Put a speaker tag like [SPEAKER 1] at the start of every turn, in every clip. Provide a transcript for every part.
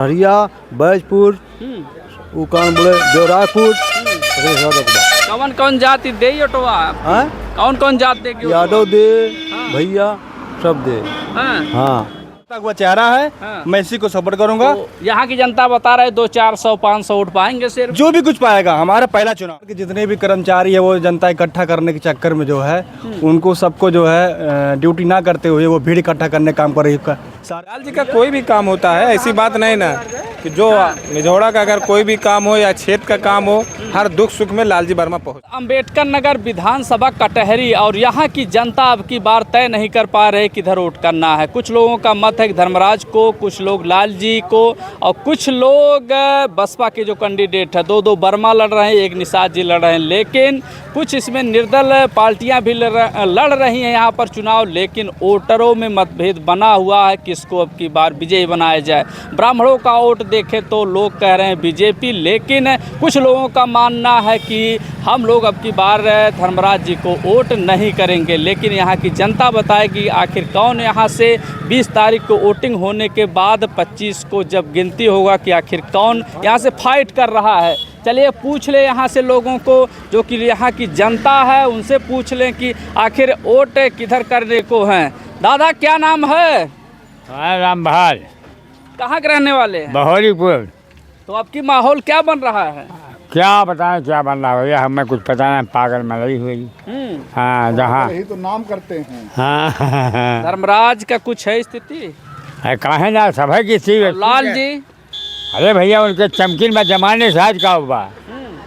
[SPEAKER 1] हरिया बैजपुर वो कौन बोले देवरायपुर
[SPEAKER 2] कौन कौन जाति दे ओटवा कौन कौन जात दे
[SPEAKER 1] यादव दे भैया सब दे। हाँ वो चेहरा है। मैं इसी को सपोर्ट करूंगा।
[SPEAKER 2] तो यहाँ की जनता बता रहे 200-400-500 वोट पाएंगे सिर्फ।
[SPEAKER 1] जो भी कुछ पाएगा हमारा पहला चुनाव के जितने भी कर्मचारी है वो जनता इकट्ठा करने के चक्कर में जो है उनको सबको जो है ड्यूटी ना करते हुए वो भीड़ इकट्ठा करने काम कर रही है।
[SPEAKER 3] लाल जी का कोई भी काम होता है ऐसी बात नहीं ना कि जो मिझौड़ा का अगर कोई भी काम हो या क्षेत्र का काम हो हर दुख सुख में लालजी वर्मा पहुंच।
[SPEAKER 2] अंबेडकर नगर विधानसभा कटहरी और यहाँ की जनता अब की बार तय नहीं कर पा रहे किधर वोट करना है। कुछ लोगों का मत है धर्मराज को, कुछ लोग लालजी को और कुछ लोग बसपा के जो कैंडिडेट है दो वर्मा लड़ रहे हैं, एक निषाद जी लड़ रहे हैं। लेकिन कुछ इसमें निर्दल पार्टियां भी लड़ रही हैं यहाँ पर चुनाव। लेकिन वोटरों में मतभेद बना हुआ है किसको अब की बार विजयी बनाया जाए। ब्राह्मणों का वोट देखें तो लोग कह रहे हैं बीजेपी, लेकिन कुछ लोगों का मानना है कि हम लोग अब की बार धर्मराज जी को वोट नहीं करेंगे। लेकिन यहाँ की जनता बताएगी आखिर कौन यहाँ से 20 तारीख को वोटिंग होने के बाद 25 को जब गिनती होगा कि आखिर कौन यहाँ से फाइट कर रहा है। चलिए पूछ ले यहाँ से लोगों को जो कि यहाँ की जनता है उनसे पूछ लें कि आखिर वोट किधर करने को हैं। दादा क्या नाम है?
[SPEAKER 4] राम बहाल।
[SPEAKER 2] कहाँ के रहने वाले हैं?
[SPEAKER 4] बहोरीपुर।
[SPEAKER 2] तो अब की माहौल क्या बन रहा है?
[SPEAKER 4] क्या बताएं क्या बन रहा है हमें कुछ पता नहीं। पागल मलई हुई। हाँ जहाँ
[SPEAKER 5] यही तो नाम करते हैं।
[SPEAKER 4] हाँ
[SPEAKER 2] धर्मराज का कुछ है स्थिति?
[SPEAKER 4] कहे ना सभा की चीज।
[SPEAKER 2] लाल जी
[SPEAKER 4] अरे भैया उनके चमकीन में जमाने से आज का हुआ।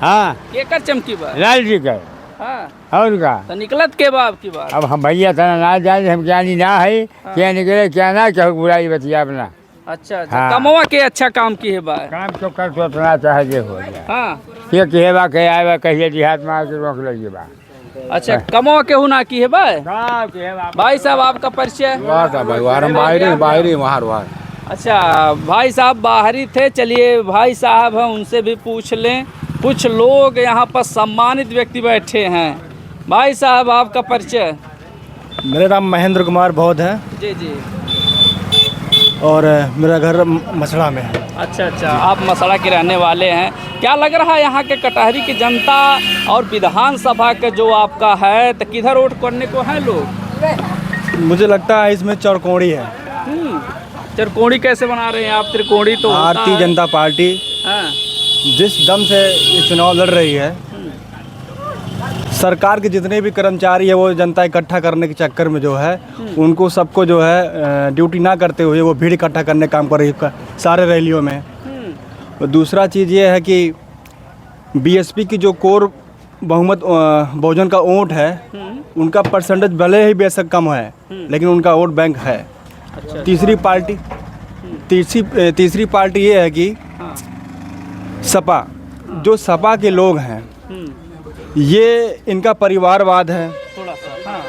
[SPEAKER 4] हाँ
[SPEAKER 2] केकर चमकी बा?
[SPEAKER 4] लाल जी का।
[SPEAKER 2] हाँ
[SPEAKER 4] और का
[SPEAKER 2] तो निकलत के बाब की बात।
[SPEAKER 4] अब हम भैया तना ना जाने हम क्या नहीं ना है क्या निकले क्या ना क्या बुराई बतिया अपना।
[SPEAKER 2] अच्छा
[SPEAKER 4] हाँ।
[SPEAKER 2] कमवा के अच्छा काम की है बा।
[SPEAKER 4] काम तो कर सोचना चाहे जे हो जाए।
[SPEAKER 2] हाँ
[SPEAKER 4] ये कहे बा कहे आए बा कहिए देहात में आके रोक लगे बा।
[SPEAKER 2] अच्छा कमवा के हुना की है बा।
[SPEAKER 4] कहे बा
[SPEAKER 2] भाई साहब आपका परिचय? अच्छा भाई साहब बाहरी थे। चलिए भाई साहब हैं उनसे भी पूछ लें। कुछ लोग यहाँ पर सम्मानित व्यक्ति बैठे हैं। भाई साहब आपका परिचय?
[SPEAKER 1] मेरा नाम महेंद्र कुमार बौद्ध है
[SPEAKER 2] जी जी।
[SPEAKER 1] और मेरा घर मसड़ा में है।
[SPEAKER 2] अच्छा आप मसड़ा के रहने वाले हैं। क्या लग रहा है यहाँ के कटहरी की जनता और विधानसभा का जो आपका है तो किधर वोट करने को हैं लोग?
[SPEAKER 1] मुझे लगता है इसमें चौकोड़ी है।
[SPEAKER 2] त्रिकोणी कैसे बना रहे हैं आप? त्रिकोणी तो
[SPEAKER 1] भारतीय जनता पार्टी जिस दम से ये चुनाव लड़ रही है सरकार के जितने भी कर्मचारी है वो जनता इकट्ठा करने के चक्कर में जो है उनको सबको जो है ड्यूटी ना करते हुए वो भीड़ इकट्ठा करने काम कर रही है सारे रैलियों में। और दूसरा चीज़ ये है कि बीएसपी की जो कोर बहुमत बहुजन का वोट है उनका परसेंटेज भले ही बेशक कम है लेकिन उनका वोट बैंक है।
[SPEAKER 2] अच्छा।
[SPEAKER 1] तीसरी पार्टी ये है कि सपा, जो सपा के लोग हैं ये इनका परिवारवाद है।
[SPEAKER 2] थोड़ा सा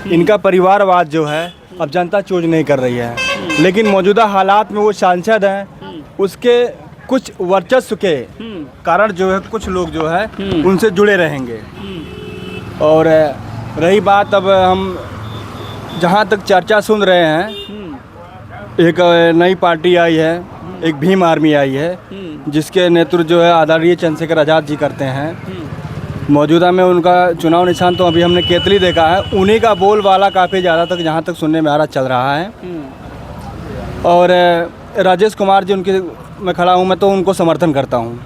[SPEAKER 1] इनका परिवारवाद जो है अब जनता चूज नहीं कर रही है। लेकिन मौजूदा हालात में वो सांसद हैं उसके कुछ वर्चस्व के कारण जो है कुछ लोग जो है उनसे जुड़े रहेंगे। और रही बात अब हम जहाँ तक चर्चा सुन रहे हैं एक नई पार्टी आई है, एक भीम आर्मी आई है जिसके नेतृत्व जो है आदरणीय चंद्रशेखर आज़ाद जी करते हैं। मौजूदा में उनका चुनाव निशान तो अभी हमने केतली देखा है, उन्हीं का बोलबाला काफ़ी ज़्यादा तक जहाँ तक सुनने में आ रहा चल रहा है। और राजेश कुमार जी उनके मैं खड़ा हूँ, मैं तो उनको समर्थन करता हूँ।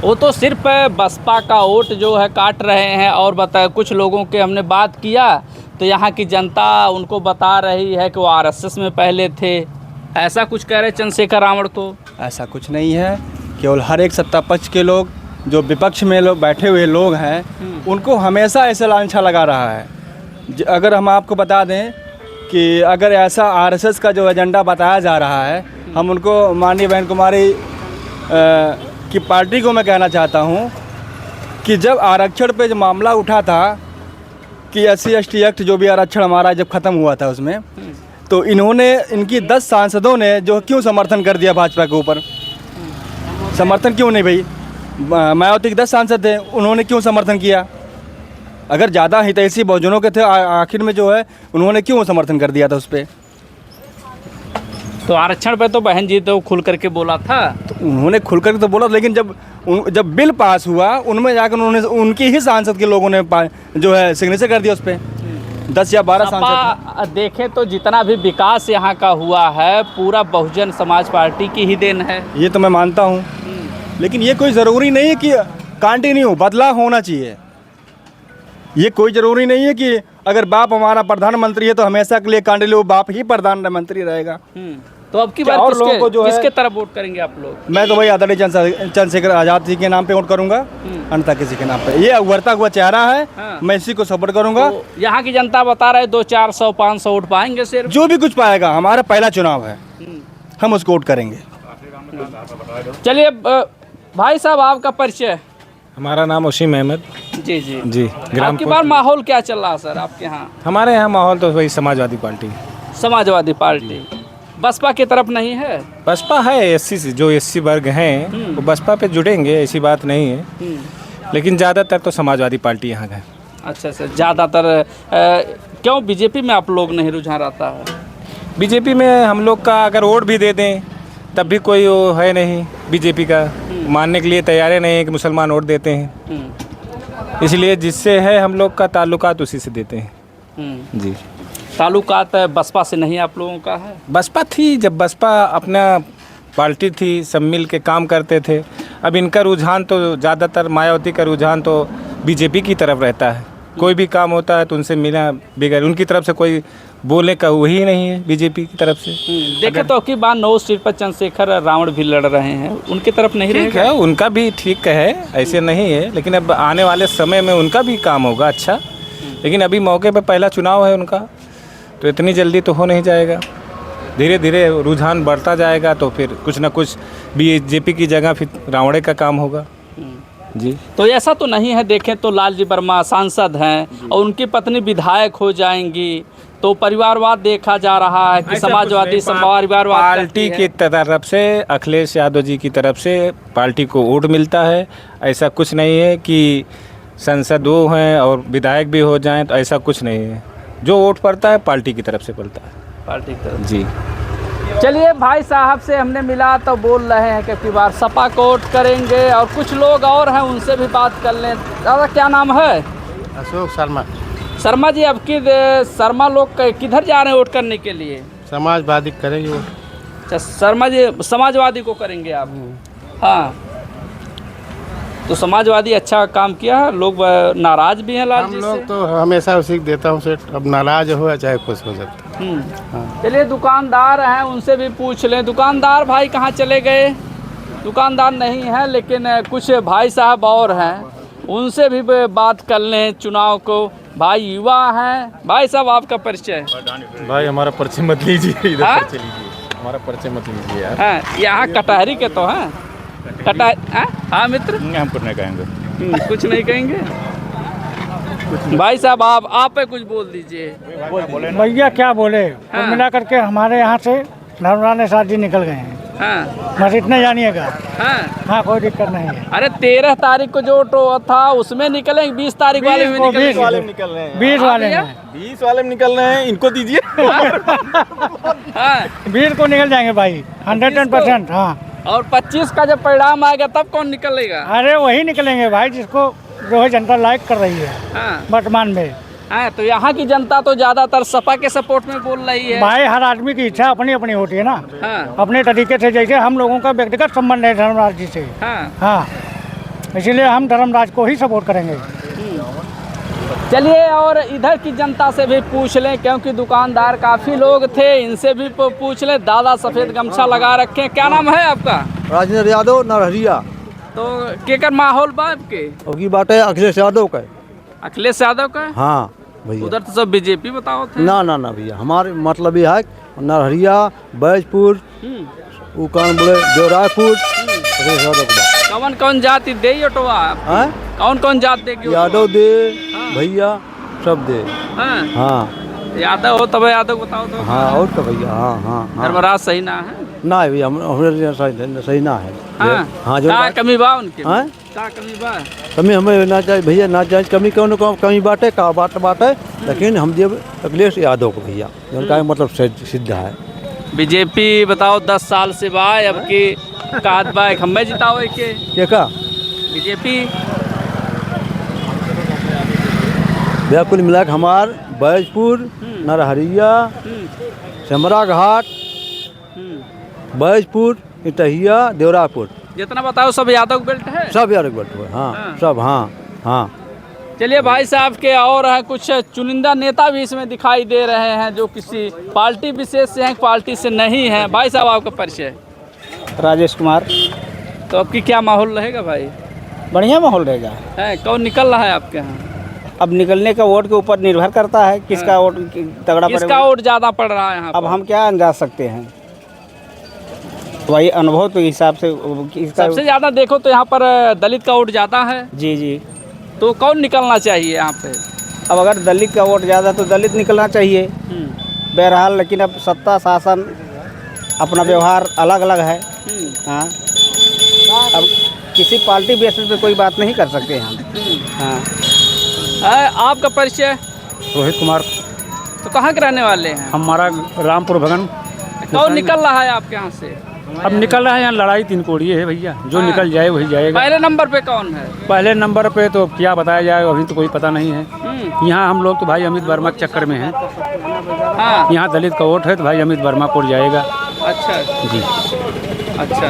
[SPEAKER 2] वो तो सिर्फ बसपा का वोट जो है काट रहे हैं। और बता कुछ लोगों के हमने बात किया तो यहाँ की जनता उनको बता रही है कि वो आरएसएस में पहले थे। ऐसा कुछ कह रहे चंद्रशेखर रावण तो? ऐसा
[SPEAKER 1] कुछ नहीं है, केवल हर एक सत्ता पक्ष के लोग जो विपक्ष में लोग बैठे हुए लोग हैं उनको हमेशा ऐसा लांछा लगा रहा है। अगर हम आपको बता दें कि अगर ऐसा आरएसएस का जो एजेंडा बताया जा रहा है हम उनको माननीय बहन कुमारी की पार्टी को मैं कहना चाहता हूँ कि जब आरक्षण पे जो मामला उठा था कि SC/ST एक्ट जो भी आरक्षण हमारा जब ख़त्म हुआ था उसमें तो इनकी 10 सांसदों ने जो क्यों समर्थन कर दिया भाजपा के ऊपर? समर्थन क्यों नहीं भाई? मायावती के 10 सांसद थे, उन्होंने क्यों समर्थन किया? अगर ज़्यादा हितैषी बहुजनों के थे आखिर में जो है उन्होंने क्यों समर्थन कर दिया था उस पर?
[SPEAKER 2] तो आरक्षण पे तो बहन जी तो खुल करके बोला था।
[SPEAKER 1] तो उन्होंने खुल कर तो बोला, लेकिन जब बिल पास हुआ उनमें जाकर उन्होंने उनकी ही सांसद के लोगों ने जो है सिग्नेचर कर दिया उस पर। 10 या 12 सांसद।
[SPEAKER 2] सपा देखें तो जितना भी विकास यहाँ का हुआ है पूरा बहुजन समाज पार्टी की ही देन है।
[SPEAKER 1] ये तो मैं मानता हूँ, लेकिन ये कोई ज़रूरी नहीं है कि कंटिन्यू बदलाव होना चाहिए। ये कोई ज़रूरी नहीं है कि अगर बाप हमारा प्रधानमंत्री है तो हमेशा के लिए कंटिन्यू बाप ही प्रधानमंत्री रहेगा।
[SPEAKER 2] तो अब की
[SPEAKER 1] क्या
[SPEAKER 2] बार
[SPEAKER 1] और लोगों को जो है-
[SPEAKER 2] किसके तरफ वोट करेंगे आप लोग?
[SPEAKER 1] मैं तो भाई आदरणीय चंद्रशेखर आज़ाद जी के नाम पे वोट करूंगा, अन्यथा किसी के नाम पे। ये उभरता हुआ चेहरा है,
[SPEAKER 2] हाँ।
[SPEAKER 1] मैं इसी को सपोर्ट करूंगा।
[SPEAKER 2] तो यहाँ की जनता बता रहे 200-400 500 वोट पाएंगे सिर्फ।
[SPEAKER 1] जो भी कुछ पाएगा, हमारा पहला चुनाव है, हम उसको वोट करेंगे।
[SPEAKER 2] चलिए भाई साहब आपका परिचय।
[SPEAKER 3] हमारा नाम वसीम अहमद।
[SPEAKER 2] जी जी
[SPEAKER 3] जी, ग्राम
[SPEAKER 2] आपकी बार माहौल क्या चल रहा है सर आपके यहाँ?
[SPEAKER 3] हमारे यहाँ माहौल तो वही समाजवादी पार्टी।
[SPEAKER 2] समाजवादी पार्टी बसपा की तरफ नहीं है?
[SPEAKER 3] बसपा है एससी से, जो एससी वर्ग हैं वो बसपा पे जुड़ेंगे, ऐसी बात नहीं है, लेकिन ज़्यादातर तो समाजवादी पार्टी यहाँ का है।
[SPEAKER 2] अच्छा सर, ज़्यादातर क्यों बीजेपी में आप लोग नहीं रुझान रहता है?
[SPEAKER 3] बीजेपी में हम लोग का अगर वोट भी दे दें तब भी कोई वो है नहीं, बीजेपी का मानने के लिए तैयार नहीं है कि मुसलमान वोट देते हैं। इसलिए जिससे है हम लोग का ताल्लुकात उसी से देते हैं। जी,
[SPEAKER 2] ताल्लुकात बसपा से नहीं आप लोगों का है?
[SPEAKER 3] बसपा थी, जब बसपा अपना पार्टी थी, सब मिल के काम करते थे। अब इनका रुझान तो ज़्यादातर, मायावती का रुझान तो बीजेपी की तरफ रहता है। कोई भी काम होता है तो उनसे मिला बगैर उनकी तरफ से कोई बोलने का वही नहीं है बीजेपी की तरफ से।
[SPEAKER 2] देखे तो की बार 9 सीट पर चंद्रशेखर रावण भी लड़ रहे हैं, उनकी तरफ नहीं
[SPEAKER 3] ठीक
[SPEAKER 2] रहेगा?
[SPEAKER 3] है, उनका भी ठीक है, ऐसे नहीं है, लेकिन अब आने वाले समय में उनका भी काम होगा अच्छा। लेकिन अभी मौके पे पहला चुनाव है उनका, तो इतनी जल्दी तो हो नहीं जाएगा। धीरे धीरे रुझान बढ़ता जाएगा तो फिर कुछ ना कुछ बीजेपी की जगह फिर रावणे का काम होगा। जी,
[SPEAKER 2] तो ऐसा तो नहीं है, देखें तो लालजी वर्मा सांसद हैं और उनकी पत्नी विधायक हो जाएंगी, तो परिवारवाद देखा जा रहा है कि समाजवादी परिवारवाद
[SPEAKER 3] पार्टी की तरफ से, अखिलेश यादव जी की तरफ से पार्टी को वोट मिलता है। ऐसा कुछ नहीं है कि संसद वो हैं और विधायक भी हो जाएं, तो ऐसा कुछ नहीं है। जो वोट पड़ता है पार्टी की तरफ से पड़ता है।
[SPEAKER 2] पार्टी की तरफ।
[SPEAKER 3] जी,
[SPEAKER 2] चलिए भाई साहब से हमने मिला तो बोल रहे हैं कि अबकी बार सपा को वोट करेंगे, और कुछ लोग और हैं उनसे भी बात कर लें। दादा क्या नाम है?
[SPEAKER 5] अशोक शर्मा।
[SPEAKER 2] शर्मा जी, अब की शर्मा लोग किधर जा रहे हैं वोट करने के लिए?
[SPEAKER 5] समाजवादी करेंगे वोट।
[SPEAKER 2] अच्छा, शर्मा जी समाजवादी को करेंगे आप? हाँ, तो समाजवादी अच्छा काम किया है, लोग नाराज भी हैं लाल
[SPEAKER 5] हम
[SPEAKER 2] जी
[SPEAKER 5] लोग
[SPEAKER 2] से।
[SPEAKER 5] तो हमेशा उसी को देता हूँ सेठ, अब नाराज हो या चाहे खुश हो सकता है।
[SPEAKER 2] चलिए दुकानदार हैं उनसे भी पूछ लें। दुकानदार भाई कहाँ चले गए? दुकानदार नहीं है, लेकिन कुछ भाई साहब और हैं, उनसे भी बात कर लें चुनाव को। भाई युवा हैं। भाई साहब आपका परिचय?
[SPEAKER 6] भाई हमारा परिचय मत लीजिए, इधर
[SPEAKER 2] हाँ?
[SPEAKER 6] परिचय लीजिए, हमारा परिचय मत लीजिए यार।
[SPEAKER 2] हाँ, यहाँ कटहरी के तो हैं। हाँ मित्र,
[SPEAKER 6] हम कुछ नहीं कहेंगे।
[SPEAKER 2] कुछ नहीं कहेंगे। भाई साहब आप पे कुछ बोल दीजिए।
[SPEAKER 7] भैया क्या बोले,
[SPEAKER 2] हाँ।
[SPEAKER 7] मिला करके हमारे यहाँ से नर्मदा साथ जी निकल गए हैं,
[SPEAKER 2] हाँ
[SPEAKER 7] बस इतने जानिएगा।
[SPEAKER 2] हाँ।
[SPEAKER 7] हाँ, कोई दिक्कत नहीं है।
[SPEAKER 2] अरे 13 तारीख को जो टो था उसमें निकलेंगे, 20 तारीख वाले में निकलेंगे।
[SPEAKER 7] 20 वाले
[SPEAKER 6] निकल रहे हैं,
[SPEAKER 7] 20 वाले
[SPEAKER 2] भैया?
[SPEAKER 7] में
[SPEAKER 6] 20 वाले में निकल रहे हैं, इनको दीजिए।
[SPEAKER 2] हाँ,
[SPEAKER 7] 20 को निकल जाएंगे भाई, 110%। हाँ,
[SPEAKER 2] और 25 का जब परिणाम आएगा तब कौन निकलेगा?
[SPEAKER 7] अरे वही निकलेंगे भाई जिसको जो है जनता लाइक कर रही है
[SPEAKER 2] हाँ
[SPEAKER 7] वर्तमान में।
[SPEAKER 2] हाँ, तो यहाँ की जनता तो ज्यादातर सपा के सपोर्ट में बोल रही है।
[SPEAKER 7] भाई हर आदमी की इच्छा अपनी अपनी होती है ना,
[SPEAKER 2] हाँ
[SPEAKER 7] अपने तरीके से। जैसे हम लोगों का व्यक्तिगत संबंध है धर्मराज जी से,
[SPEAKER 2] हाँ।
[SPEAKER 7] हाँ, इसीलिए हम धर्मराज को ही सपोर्ट करेंगे।
[SPEAKER 2] चलिए और इधर की जनता से भी पूछ लें, क्योंकि दुकानदार काफ़ी लोग थे, इनसे भी पूछ लें। दादा सफ़ेद गमछा लगा रखे हैं। क्या नाम है आपका?
[SPEAKER 8] राजेंद्र यादव नरहरिया।
[SPEAKER 2] तो केकर माहौल बा आपके?
[SPEAKER 8] की बात है अखिलेश यादव का।
[SPEAKER 2] अखिलेश यादव का?
[SPEAKER 8] हाँ भैया।
[SPEAKER 2] उधर तो सब बीजेपी बताओ थे।
[SPEAKER 8] ना ना ना भैया, हमारे मतलब ये है नरहरिया, बैजपुर, वो कौन बोले देवरायपुर, अखिलेश यादव का।
[SPEAKER 2] कौन कौन जाति दे ऑटोवा?
[SPEAKER 8] हाँ?
[SPEAKER 2] कौन कौन जात देगी?
[SPEAKER 8] यादव दे भैया, सब दे।
[SPEAKER 2] हाँ,
[SPEAKER 8] हाँ
[SPEAKER 2] यादव हो तब यादव बताओ तो।
[SPEAKER 8] हाँ, और तो भैया हाँ हाँ हाँ।
[SPEAKER 2] धर्मराज सही ना है?
[SPEAKER 8] ना भैया, हमारे सही ना है।
[SPEAKER 2] हाँ,
[SPEAKER 8] हाँ, जो
[SPEAKER 2] का कमी बा उनके?
[SPEAKER 8] हाँ?
[SPEAKER 2] का कमी बा?
[SPEAKER 8] कमी हमें ना चाहिए भैया, ना चाहिए कमी, कौन कमी बाटे का बात है, लेकिन हम जब अखिलेश यादव को भैया, उनका मतलब सिद्ध है।
[SPEAKER 2] बीजेपी बताओ 10 साल से बाय अब की काद बाय खम्बे जिताओ के
[SPEAKER 8] क्या का
[SPEAKER 2] बीजेपी
[SPEAKER 8] भैया कुल मिला के हमार बैजपुर नरहरिया सेमरा घाट बैजपुर इटहिया देवरापुर
[SPEAKER 2] जितना बताओ सब यादव बेल्ट है।
[SPEAKER 8] सब यार बट हाँ सब हाँ हाँ।
[SPEAKER 2] चलिए भाई साहब के और हैं कुछ चुनिंदा नेता भी इसमें दिखाई दे रहे हैं जो किसी पार्टी विशेष से हैं, पार्टी से नहीं है। भाई साहब आपका परिचय?
[SPEAKER 7] राजेश कुमार।
[SPEAKER 2] तो आपकी क्या माहौल रहेगा भाई?
[SPEAKER 7] बढ़िया माहौल रहेगा।
[SPEAKER 2] है कौन निकल रहा है आपके यहाँ?
[SPEAKER 7] अब निकलने का वोट के ऊपर निर्भर करता है किसका वोट तगड़ा
[SPEAKER 2] किसका
[SPEAKER 7] पड़ेगा।
[SPEAKER 2] वोट ज़्यादा पड़ रहा है यहाँ
[SPEAKER 7] अब
[SPEAKER 2] पर?
[SPEAKER 7] हम क्या अंदाज सकते हैं, वही अनुभव के हिसाब से इसका।
[SPEAKER 2] सबसे ज़्यादा देखो तो यहाँ पर दलित का वोट ज़्यादा है।
[SPEAKER 7] जी जी।
[SPEAKER 2] तो कौन निकलना चाहिए यहाँ पे?
[SPEAKER 7] अब अगर दलित का वोट ज़्यादा तो दलित निकलना चाहिए। बहरहाल लेकिन अब सत्ता शासन अपना व्यवहार अलग अलग है। हाँ, अब किसी पार्टी बेसिस पे कोई बात नहीं कर सकते हम। हाँ।
[SPEAKER 2] आपका परिचय?
[SPEAKER 4] रोहित कुमार।
[SPEAKER 2] तो कहाँ के रहने वाले हैं?
[SPEAKER 4] हमारा रामपुर भगन।
[SPEAKER 2] कौन निकल रहा है आपके यहाँ से?
[SPEAKER 4] अब निकल रहा है यहाँ लड़ाई तीन कोड़िए है भैया, जो निकल जाए वही जाएगा।
[SPEAKER 2] पहले नंबर पे कौन है?
[SPEAKER 4] पहले नंबर पे तो क्या बताया जाए, अभी तो कोई पता नहीं है। यहाँ हम लोग तो भाई अमित वर्मा के चक्कर में हैं।
[SPEAKER 2] हाँ।
[SPEAKER 4] यहाँ दलित का वोट है तो भाई अमित वर्मा को जाएगा।
[SPEAKER 2] अच्छा
[SPEAKER 4] जी।
[SPEAKER 2] अच्छा।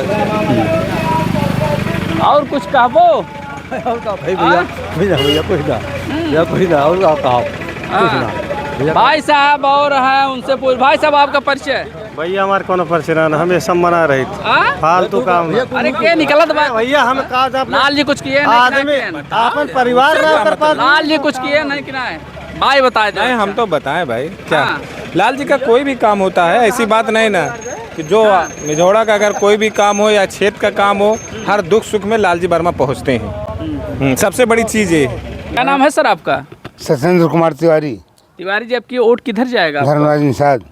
[SPEAKER 2] और कुछ कहबो?
[SPEAKER 8] भाई भैया भैया कुछ ना भैया कुछ ना और आप कहो कुछ ना।
[SPEAKER 2] भाई साहब और हैं उनसे पूछ। भाई साहब आपका परिचय?
[SPEAKER 5] भैया हमारे कोनो परिचय हमें सब मना रही थी
[SPEAKER 2] हाँ?
[SPEAKER 5] फालतू काम।
[SPEAKER 2] अरे के निकलत बा?
[SPEAKER 5] भैया हम कहा
[SPEAKER 2] लाल जी कुछ किए
[SPEAKER 5] आदमी अपन परिवार ना कर पा।
[SPEAKER 2] लाल जी कुछ किए नहीं कि नहीं? भाई बताए दे।
[SPEAKER 3] नहीं हम तो बताएं भाई क्या
[SPEAKER 2] हाँ।
[SPEAKER 3] लाल जी का कोई भी काम होता है, ऐसी बात नहीं ना कि जो मिझौड़ा का अगर कोई भी काम हो या क्षेत्र का काम हो, हर दुख सुख में लाल जी वर्मा पहुंचते हैं। सबसे बड़ी चीज़ ये।
[SPEAKER 2] क्या नाम है सर आपका?
[SPEAKER 9] सत्येंद्र कुमार तिवारी।
[SPEAKER 2] तिवारी जी आपकी वोट किधर जाएगा?
[SPEAKER 9] धर्मराज निषाद।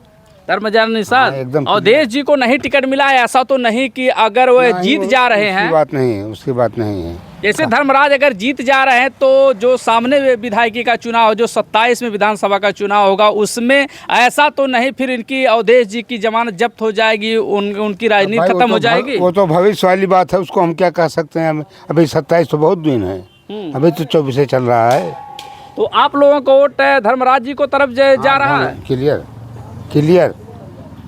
[SPEAKER 2] धर्मराज निषाद।
[SPEAKER 9] हाँ, एकदम।
[SPEAKER 2] और देश जी को नहीं टिकट मिला है ऐसा तो नहीं कि अगर वो जीत जा रहे हैं?
[SPEAKER 9] उसकी बात नहीं है, उसकी बात नहीं है।
[SPEAKER 2] जैसे धर्मराज अगर जीत जा रहे हैं तो जो सामने विधायकी का चुनाव, जो 27 में विधानसभा का चुनाव होगा, उसमें ऐसा तो नहीं फिर इनकी अवधेश जी की जमानत जब्त हो जाएगी, उनकी राजनीति
[SPEAKER 9] भाई,
[SPEAKER 2] खत्म हो जाएगी?
[SPEAKER 9] वो तो भविष्य वाली बात है, उसको हम क्या कह सकते हैं। अभी 27 तो बहुत दिन है, अभी तो 24 चल रहा है।
[SPEAKER 2] तो आप लोगों को वोट धर्मराज जी को तरफ जा रहा है?
[SPEAKER 9] क्लियर क्लियर,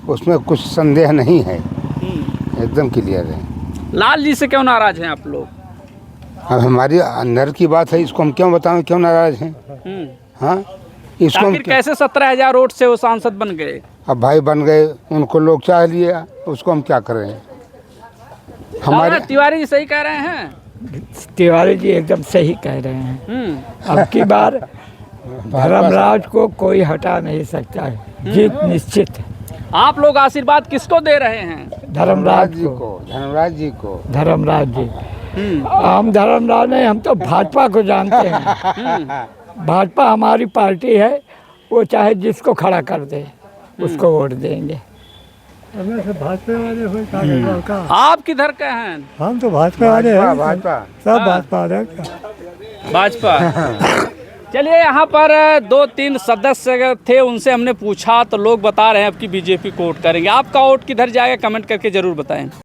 [SPEAKER 9] उसमें कुछ संदेह नहीं है, एकदम क्लियर है।
[SPEAKER 2] लाल जी से क्यों नाराज हैं आप लोग?
[SPEAKER 9] अब हमारी अंदर की बात है, इसको हम क्यों बताएं क्यों नाराज हैं। हाँ, इसको हम
[SPEAKER 2] आखिर कैसे 17,000 वोट से वो सांसद बन गए?
[SPEAKER 9] अब भाई बन गए, उनको लोग चाह लिया, उसको हम क्या करें।
[SPEAKER 2] हमारे तिवारी जी सही कह रहे हैं।
[SPEAKER 7] तिवारी जी एकदम सही कह रहे हैं। अब की बार धर्मराज को कोई हटा नहीं सकता है, जीत निश्चित है।
[SPEAKER 2] आप लोग आशीर्वाद किसको दे रहे हैं?
[SPEAKER 7] धर्मराज
[SPEAKER 9] जी को, धर्मराज जी को।
[SPEAKER 7] धर्मराज जी। हम धर्मराज नहीं, हम तो भाजपा को जानते हैं। भाजपा हमारी पार्टी है, वो चाहे जिसको खड़ा कर दे उसको वोट देंगे। भाजपा वाले
[SPEAKER 2] आप किधर के हैं?
[SPEAKER 7] हम तो भाजपा वाले हैं,
[SPEAKER 9] भाजपा
[SPEAKER 7] सब भाजपा वाले।
[SPEAKER 2] भाजपा। चलिए यहाँ पर 2-3 सदस्य थे, उनसे हमने पूछा तो लोग बता रहे हैं अब की बीजेपी को वोट करेंगे। आपका वोट किधर जाएगा कमेंट करके ज़रूर बताएं।